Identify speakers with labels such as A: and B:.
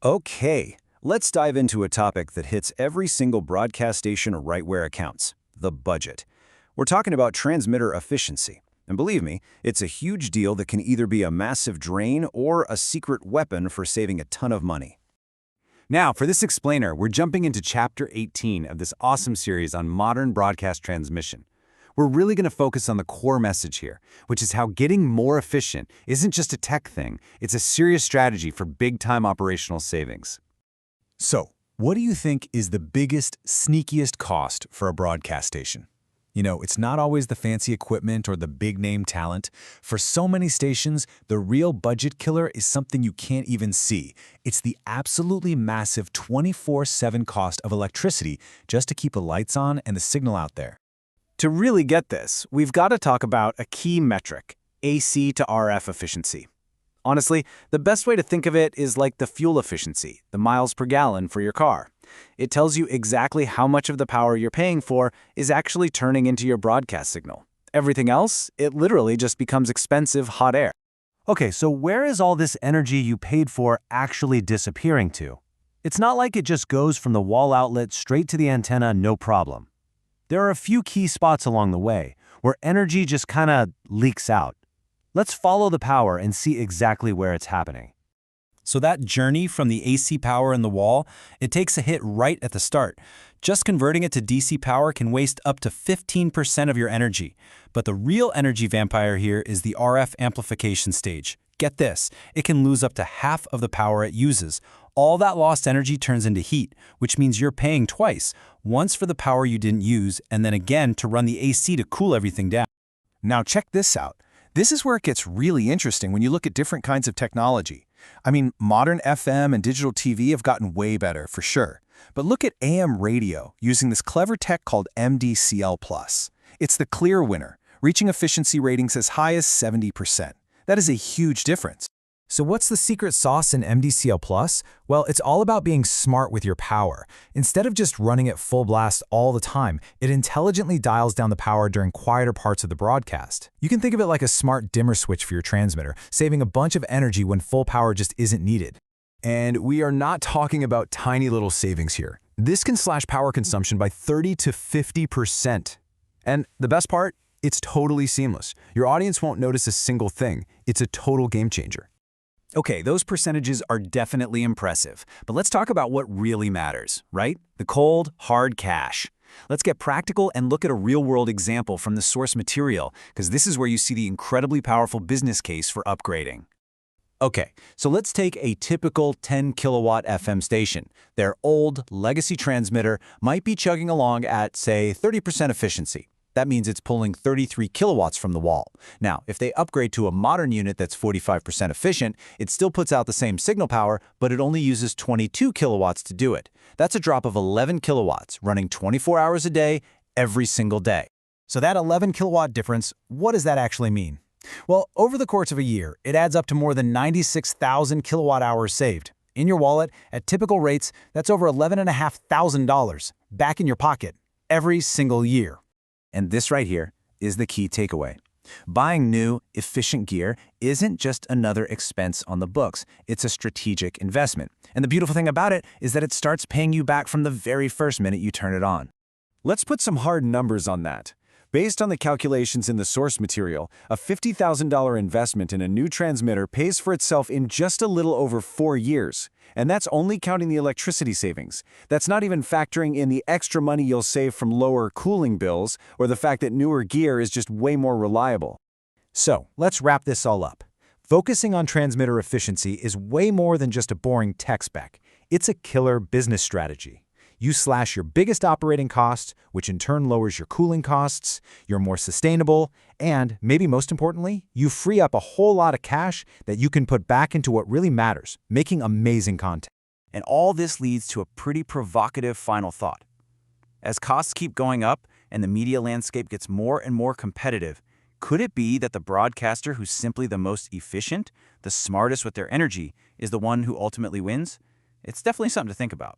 A: Okay, let's dive into a topic that hits every single broadcast station right where it counts, the budget. We're talking about transmitter efficiency. And believe me, it's a huge deal that can either be a massive drain or a secret weapon for saving a ton of money.
B: Now, for this explainer, we're jumping into Chapter 18 of this awesome series on modern broadcast transmission. We're really going to focus on the core message here, which is how getting more efficient isn't just a tech thing, it's a serious strategy for big-time operational savings.
C: So, what do you think is the biggest, sneakiest cost for a broadcast station? You know, it's not always the fancy equipment or the big-name talent. For so many stations, the real budget killer is something you can't even see. It's the absolutely massive 24/7 cost of electricity just to keep the lights on and the signal out there.
A: To really get this, we've got to talk about a key metric, AC to RF efficiency. Honestly, the best way to think of it is like the fuel efficiency, the miles per gallon for your car. It tells you exactly how much of the power you're paying for is actually turning into your broadcast signal. Everything else, it literally just becomes expensive hot air.
D: Okay, so where is all this energy you paid for actually disappearing to? It's not like it just goes from the wall outlet straight to the antenna, no problem. There are a few key spots along the way where energy just kinda leaks out. Let's follow the power and see exactly where it's happening.
E: So that journey from the AC power in the wall, it takes a hit right at the start. Just converting it to DC power can waste up to 15% of your energy. But the real energy vampire here is the RF amplification stage. Get this, it can lose up to half of the power it uses. All that lost energy turns into heat, which means you're paying twice, once for the power you didn't use, and then again to run the AC to cool everything down.
C: Now check this out. This is where it gets really interesting when you look at different kinds of technology. I mean, modern FM and digital TV have gotten way better, for sure. But look at AM radio using this clever tech called MDCL+. It's the clear winner, reaching efficiency ratings as high as 70%. That is a huge difference. So what's the secret sauce in MDCL+? Well, it's all about being smart with your power. Instead of just running at full blast all the time, it intelligently dials down the power during quieter parts of the broadcast. You can think of it like a smart dimmer switch for your transmitter, saving a bunch of energy when full power just isn't needed. And we are not talking about tiny little savings here. This can slash power consumption by 30 to 50%. And the best part? It's totally seamless. Your audience won't notice a single thing. It's a total game changer.
A: Okay, those percentages are definitely impressive, but let's talk about what really matters, right? The cold, hard cash. Let's get practical and look at a real-world example from the source material, because this is where you see the incredibly powerful business case for upgrading. Okay, so let's take a typical 10 kilowatt FM station. Their old legacy transmitter might be chugging along at, say, 30% efficiency. That means it's pulling 33 kilowatts from the wall. Now, if they upgrade to a modern unit that's 45% efficient, it still puts out the same signal power, but it only uses 22 kilowatts to do it. That's a drop of 11 kilowatts, running 24 hours a day, every single day.
C: So that 11 kilowatt difference, what does that actually mean? Well, over the course of a year, it adds up to more than 96,000 kilowatt hours saved. In your wallet, at typical rates, that's over $11,500 back in your pocket every single year.
A: And this right here is the key takeaway. Buying new, efficient gear isn't just another expense on the books. It's a strategic investment. And the beautiful thing about it is that it starts paying you back from the very first minute you turn it on.
B: Let's put some hard numbers on that. Based on the calculations in the source material, a $50,000 investment in a new transmitter pays for itself in just a little over 4 years. And that's only counting the electricity savings. That's not even factoring in the extra money you'll save from lower cooling bills or the fact that newer gear is just way more reliable.
C: So, let's wrap this all up. Focusing on transmitter efficiency is way more than just a boring tech spec. It's a killer business strategy. You slash your biggest operating costs, which in turn lowers your cooling costs, you're more sustainable, and, maybe most importantly, you free up a whole lot of cash that you can put back into what really matters, making amazing content.
A: And all this leads to a pretty provocative final thought. As costs keep going up and the media landscape gets more and more competitive, could it be that the broadcaster who's simply the most efficient, the smartest with their energy, is the one who ultimately wins? It's definitely something to think about.